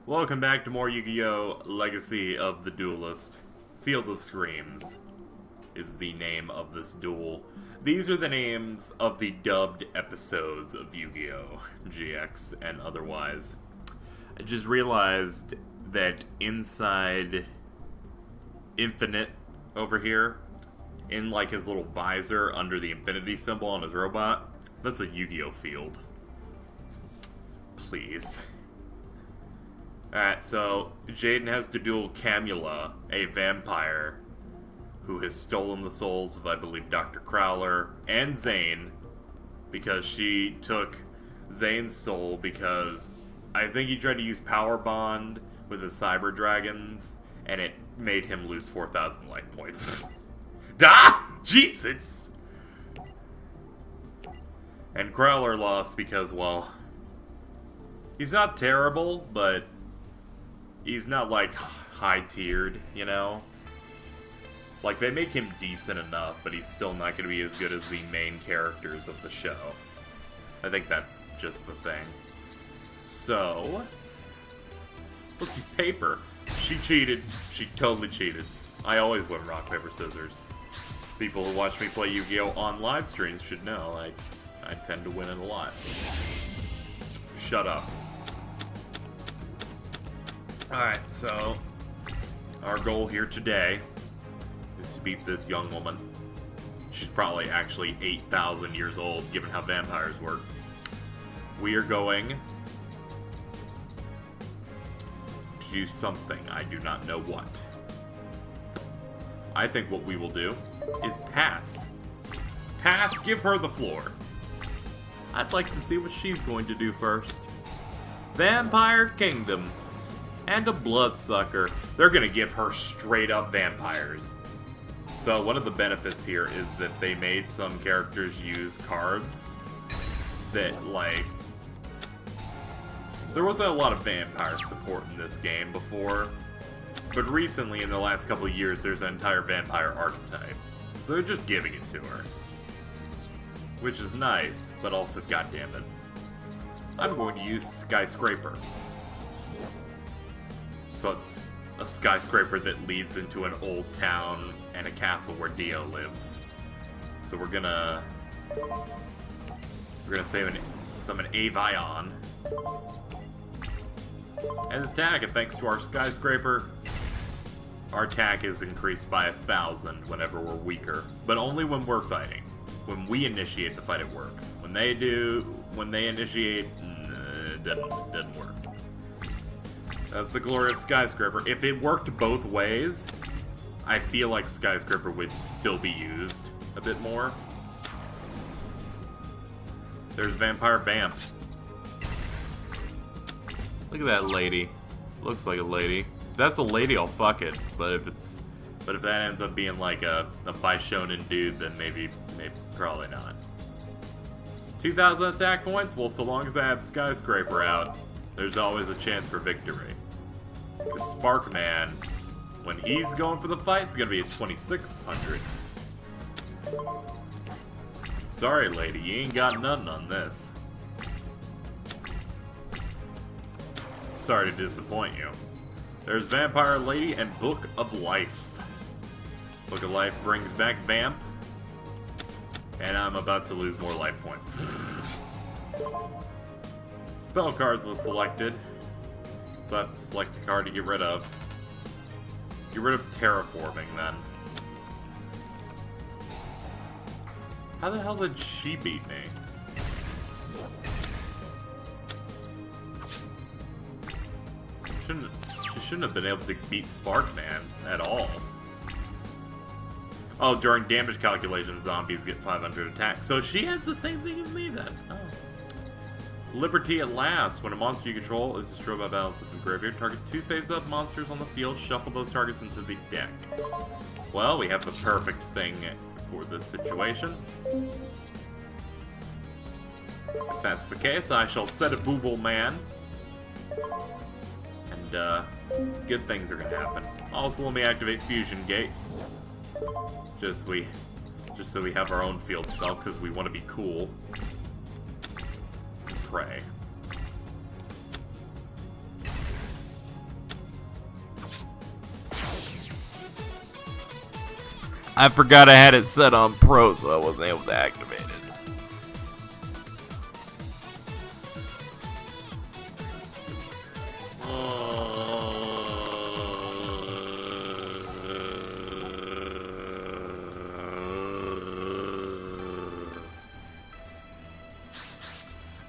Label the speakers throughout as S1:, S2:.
S1: Welcome back to more Yu-Gi-Oh! Legacy of the Duelist. Field of Screams is the name of this duel. These are the names of the dubbed episodes of Yu-Gi-Oh! GX and otherwise. I just realized that inside Infinite over here, in like his little visor under the infinity symbol on his robot, that's a Yu-Gi-Oh! Field. Please. Alright, so Jaden has to duel Camula, a vampire who has stolen the souls of, I believe, Dr. Crowler and Zane, because she took Zane's soul because I think he tried to use Power Bond with his Cyber Dragons, and it made him lose 4,000 life points. Ah! Jesus! And Crowler lost because, well, he's not terrible, but he's not, like, high-tiered, you know? Like, they make him decent enough, but he's still not going to be as good as the main characters of the show. I think that's just the thing. So, let's use paper. She cheated. She totally cheated. I always win rock, paper, scissors. People who watch me play Yu-Gi-Oh! On live streams should know I tend to win it a lot. Shut up. Alright, so our goal here today is to beat this young woman. She's probably actually 8,000 years old, given how vampires work. We are going to do something. I do not know what. I think what we will do is pass. Pass, give her the floor. I'd like to see what she's going to do first. Vampire Kingdom. And a bloodsucker. They're gonna give her straight up vampires. So one of the benefits here is that they made some characters use cards that, like, there wasn't a lot of vampire support in this game before, but recently in the last couple of years there's an entire vampire archetype. So they're just giving it to her. Which is nice, but also goddammit. I'm going to use Skyscraper. So it's a skyscraper that leads into an old town and a castle where Dio lives. So we're gonna summon Avion and attack. And thanks to our skyscraper, our attack is increased by 1,000 whenever we're weaker, but only when we're fighting. When we initiate the fight, it works. When they initiate, it doesn't work. That's the glory of Skyscraper. If it worked both ways, I feel like Skyscraper would still be used a bit more. There's Vampire Vamp. Look at that lady. Looks like a lady. If that's a lady, I'll fuck it. But if that ends up being like a Bishonen dude, then maybe probably not. 2,000 attack points? Well, so long as I have Skyscraper out, there's always a chance for victory. Because Sparkman, when he's going for the fight, it's going to be at 2,600. Sorry, lady, you ain't got nothing on this. Sorry to disappoint you. There's Vampire Lady and Book of Life. Book of Life brings back Vamp. And I'm about to lose more life points. Spell cards was selected. So I have to select the card to get rid of. Get rid of Terraforming, then. How the hell did she beat me? She shouldn't have been able to beat Sparkman at all. Oh, during damage calculation, zombies get 500 attack. So she has the same thing as me, then. Oh. Liberty at Last. When a monster you control is destroyed by battles at the graveyard, target 2 face-up monsters on the field, shuffle those targets into the deck. Well, we have the perfect thing for this situation. If that's the case, I shall set a Booble Man. And, good things are gonna happen. Also, let me activate Fusion Gate. Just so we have our own field spell, because we want to be cool. Pray. I forgot I had it set on Pro, so I wasn't able to activate it.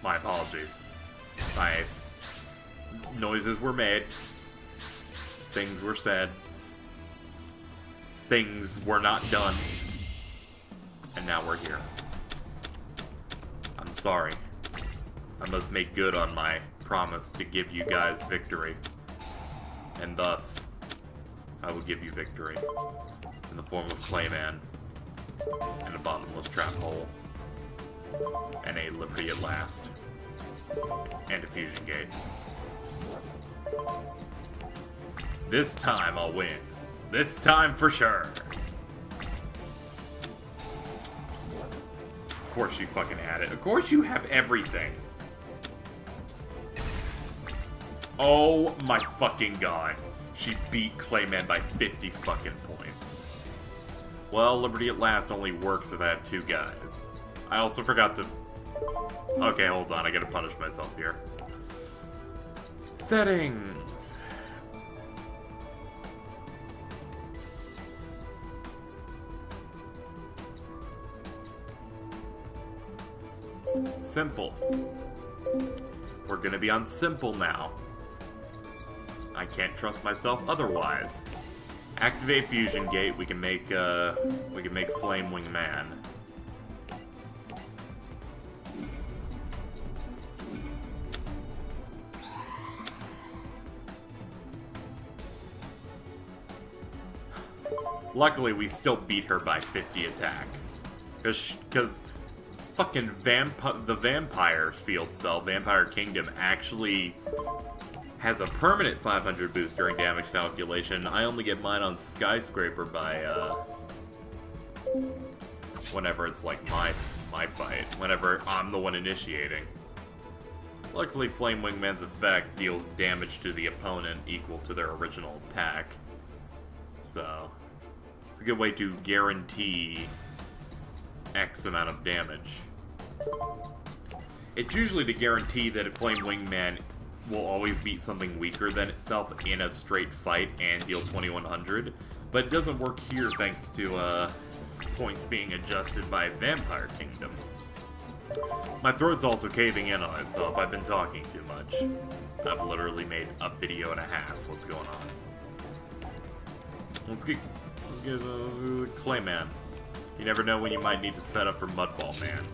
S1: My apologies. My noises were made. Things were said. Things were not done. And now we're here. I'm sorry. I must make good on my promise to give you guys victory. And thus, I will give you victory. In the form of Clayman. And a bottomless trap hole. And a liberty at last. And a fusion gate. This time I'll win. This time for sure. Of course you fucking had it. Of course you have everything. Oh my fucking god. She beat Clayman by 50 fucking points. Well, Liberty at Last only works if I have two guys. I also forgot to... Okay, hold on. I gotta punish myself here. Settings. Simple. We're gonna be on simple now. I can't trust myself otherwise. Activate fusion gate. We can make Flame Wing Man. Luckily, we still beat her by 50 attack. Because fucking the Vampire field spell, Vampire Kingdom, actually has a permanent 500 boost during damage calculation. I only get mine on Skyscraper by, whenever it's like my fight. Whenever I'm the one initiating. Luckily, Flame Wingman's effect deals damage to the opponent equal to their original attack. So, it's a good way to guarantee X amount of damage. It's usually to guarantee that a Flame Wingman will always beat something weaker than itself in a straight fight and deal 2100, but it doesn't work here thanks to points being adjusted by Vampire Kingdom. My throat's also caving in on itself. I've been talking too much. I've literally made a video and a half. What's going on? Let's get Clayman. You never know when you might need to set up for Mudball Man.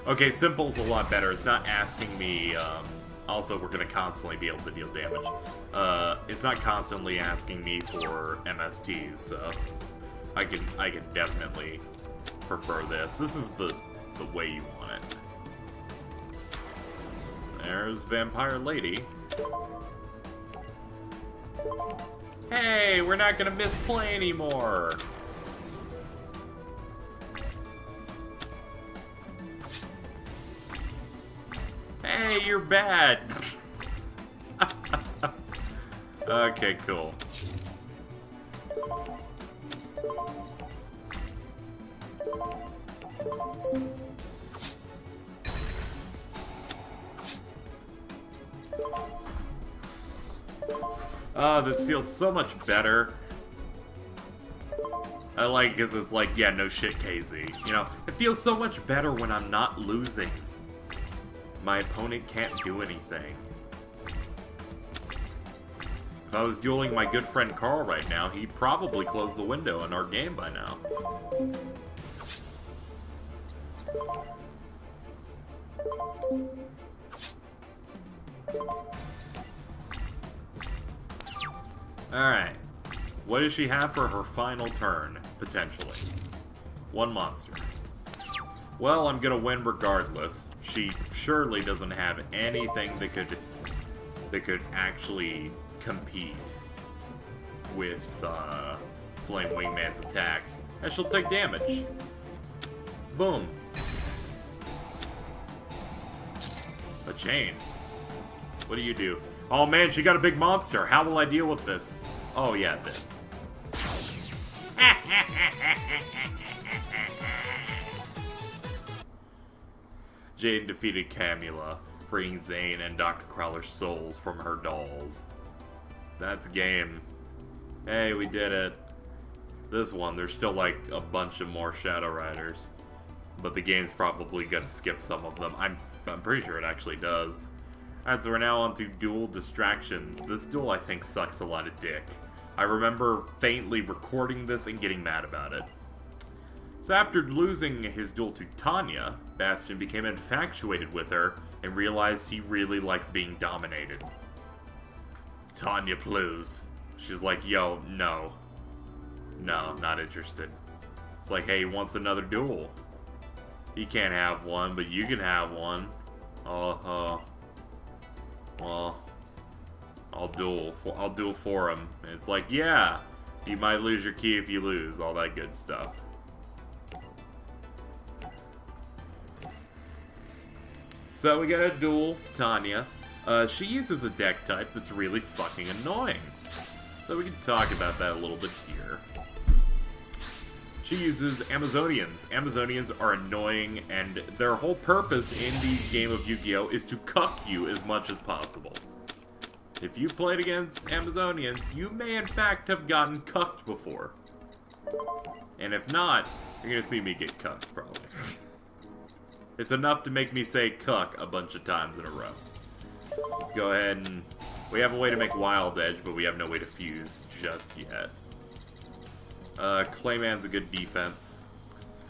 S1: Okay, Simple's a lot better. It's not asking me, also we're gonna constantly be able to deal damage. It's not constantly asking me for MSTs, so I can definitely prefer this. This is the way you want it. There's Vampire Lady. Hey, we're not gonna misplay anymore! Hey, you're bad! Okay, cool. This feels so much better. I like because it's like, yeah, no shit, KZ. You know, it feels so much better when I'm not losing. My opponent can't do anything. If I was dueling my good friend Carl right now, he'd probably close the window in our game by now. Alright. What does she have for her final turn, potentially? One monster. Well, I'm gonna win regardless. She surely doesn't have anything that could actually compete with Flame Wingman's attack. And she'll take damage. Boom. A chain. What do you do? Oh man, she got a big monster. How will I deal with this? Oh yeah, this. Jade defeated Camula, freeing Zane and Dr. Crowler's souls from her dolls. That's game. Hey, we did it. This one, there's still like a bunch of more Shadow Riders. But the game's probably gonna skip some of them. I'm pretty sure it actually does. Alright, so we're now on to Duel Distractions. This duel, I think, sucks a lot of dick. I remember faintly recording this and getting mad about it. So after losing his duel to Tanya, Bastion became infatuated with her and realized he really likes being dominated. Tanya, please. She's like, yo, no. No, not interested. It's like, hey, he wants another duel. He can't have one, but you can have one. Well, I'll duel for him. And it's like, yeah, you might lose your key if you lose, all that good stuff. So we got a duel, Tanya. She uses a deck type that's really fucking annoying. So we can talk about that a little bit here. She uses Amazonians. Amazonians are annoying, and their whole purpose in the game of Yu-Gi-Oh! Is to cuck you as much as possible. If you played against Amazonians, you may in fact have gotten cucked before. And if not, you're gonna see me get cucked, probably. It's enough to make me say cuck a bunch of times in a row. Let's go ahead and... We have a way to make Wild Edge, but we have no way to fuse just yet. Clayman's a good defense.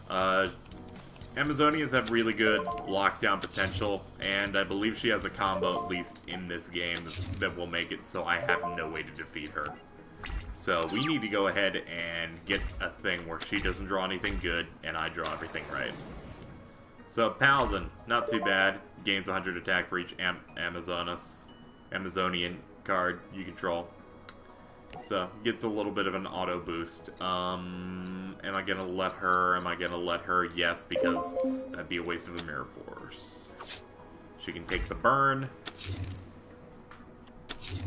S1: Amazonians have really good lockdown potential, and I believe she has a combo, at least in this game, that will make it so I have no way to defeat her. So we need to go ahead and get a thing where she doesn't draw anything good, and I draw everything right. So Paladin, not too bad. Gains 100 attack for each Amazonian card you control. So, gets a little bit of an auto boost. Am I gonna let her? Yes, because that'd be a waste of a Mirror Force. She can take the burn.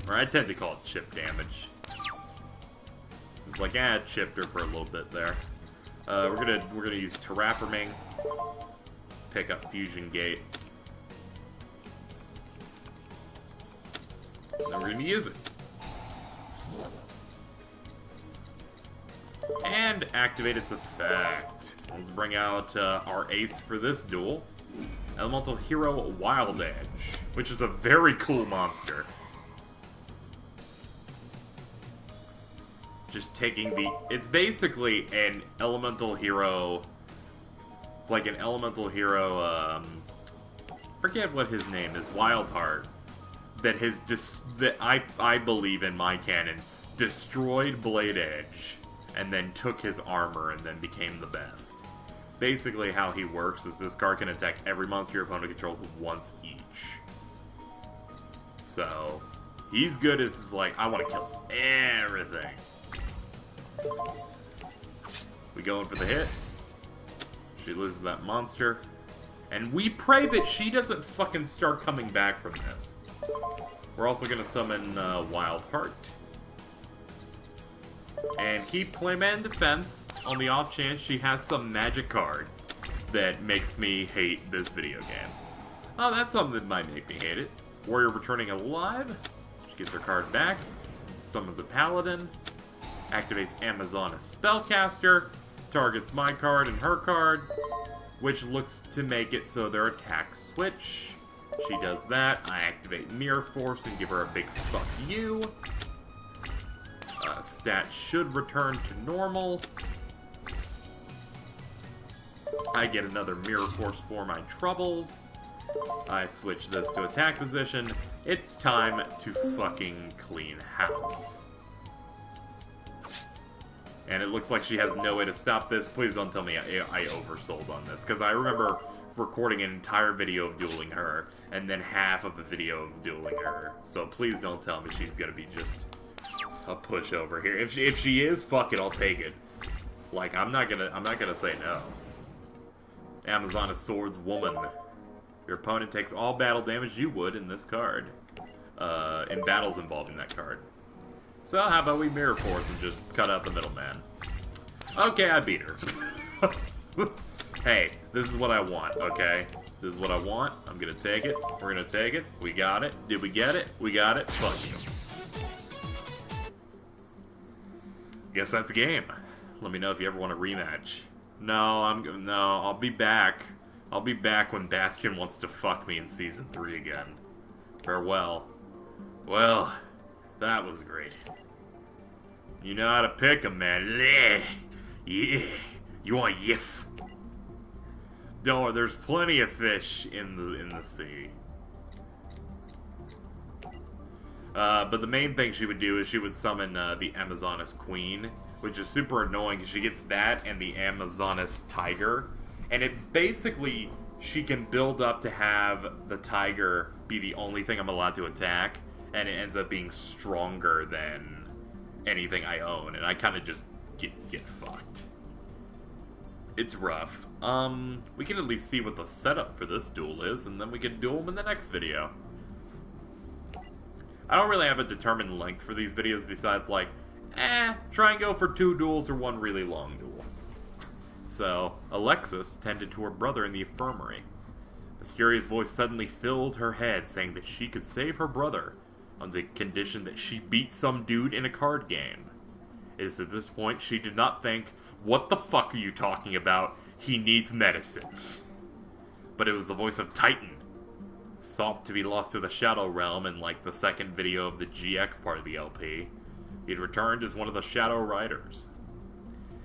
S1: Or I tend to call it chip damage. It's like, it chipped her for a little bit there. We're gonna use Terraforming. Pick up Fusion Gate. And then we're gonna use it. And activate its effect. Let's bring out our ace for this duel. Elemental Hero Wild Edge, which is a very cool monster. Just taking the... It's basically an Elemental Hero... It's like an Elemental Hero, forget what his name is, Wildheart. That has that I believe in my canon, destroyed Blade Edge. And then took his armor and then became the best. Basically how he works is this card can attack every monster your opponent controls once each. So, he's good as like, I want to kill everything. We going for the hit. She loses that monster. And we pray that she doesn't fucking start coming back from this. We're also going to summon Wild Heart. And keep Clayman in defense on the off chance she has some magic card that makes me hate this video game. Oh, that's something that might make me hate it. Warrior returning alive. She gets her card back. Summons a paladin. Activates Amazoness Spellcaster. Targets my card and her card. Which looks to make it so their attacks switch. She does that. I activate Mirror Force and give her a big fuck you. Stat should return to normal. I get another Mirror Force for my troubles. I switch this to attack position. It's time to fucking clean house. And it looks like she has no way to stop this. Please don't tell me I oversold on this, because I remember recording an entire video of dueling her, and then half of the video of dueling her. So please don't tell me she's gonna be just a pushover here. If she is, fuck it, I'll take it. Like, I'm not gonna say no. Amazoness Swords Woman. Your opponent takes all battle damage you would in this card. in battles involving that card. So how about we Mirror Force and just cut out the middleman? Okay, I beat her. Hey, this is what I want, okay? This is what I want. I'm gonna take it. We're gonna take it. We got it. Did we get it? We got it. Fuck you. Guess that's a game. Let me know if you ever want a rematch. No, I'll be back. I'll be back when Bastion wants to fuck me in Season 3 again. Farewell. Well, that was great. You know how to pick 'em, man. Yeah. You want yiff? Don't worry, there's plenty of fish in the sea. But the main thing she would do is she would summon the Amazoness Queen, which is super annoying because she gets that and the Amazoness Tiger. And it basically, she can build up to have the tiger be the only thing I'm allowed to attack, and it ends up being stronger than anything I own, and I kind of just get fucked. It's rough. We can at least see what the setup for this duel is, and then we can duel them in the next video. I don't really have a determined length for these videos besides, like, try and go for 2 duels or 1 really long duel. So, Alexis tended to her brother in the infirmary. A mysterious voice suddenly filled her head, saying that she could save her brother on the condition that she beat some dude in a card game. It is at this point she did not think, what the fuck are you talking about? He needs medicine. But it was the voice of Titan, thought to be lost to the Shadow Realm in like the second video of the GX part of the LP. He had returned as one of the Shadow Riders.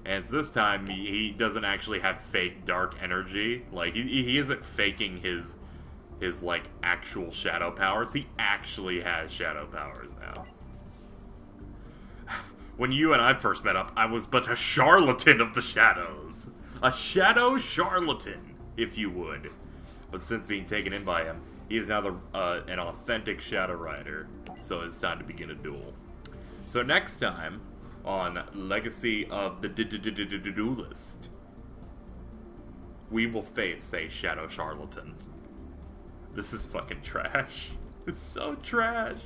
S1: And this time, he doesn't actually have fake dark energy. Like, he isn't faking his like, actual shadow powers. He actually has shadow powers now. When you and I first met up, I was but a charlatan of the shadows. A shadow charlatan, if you would. But since being taken in by him, he is now an authentic Shadow Rider. So it's time to begin a duel. So next time, on Legacy of the Duelist, we will face a Shadow Charlatan. This is fucking trash. It's so trash.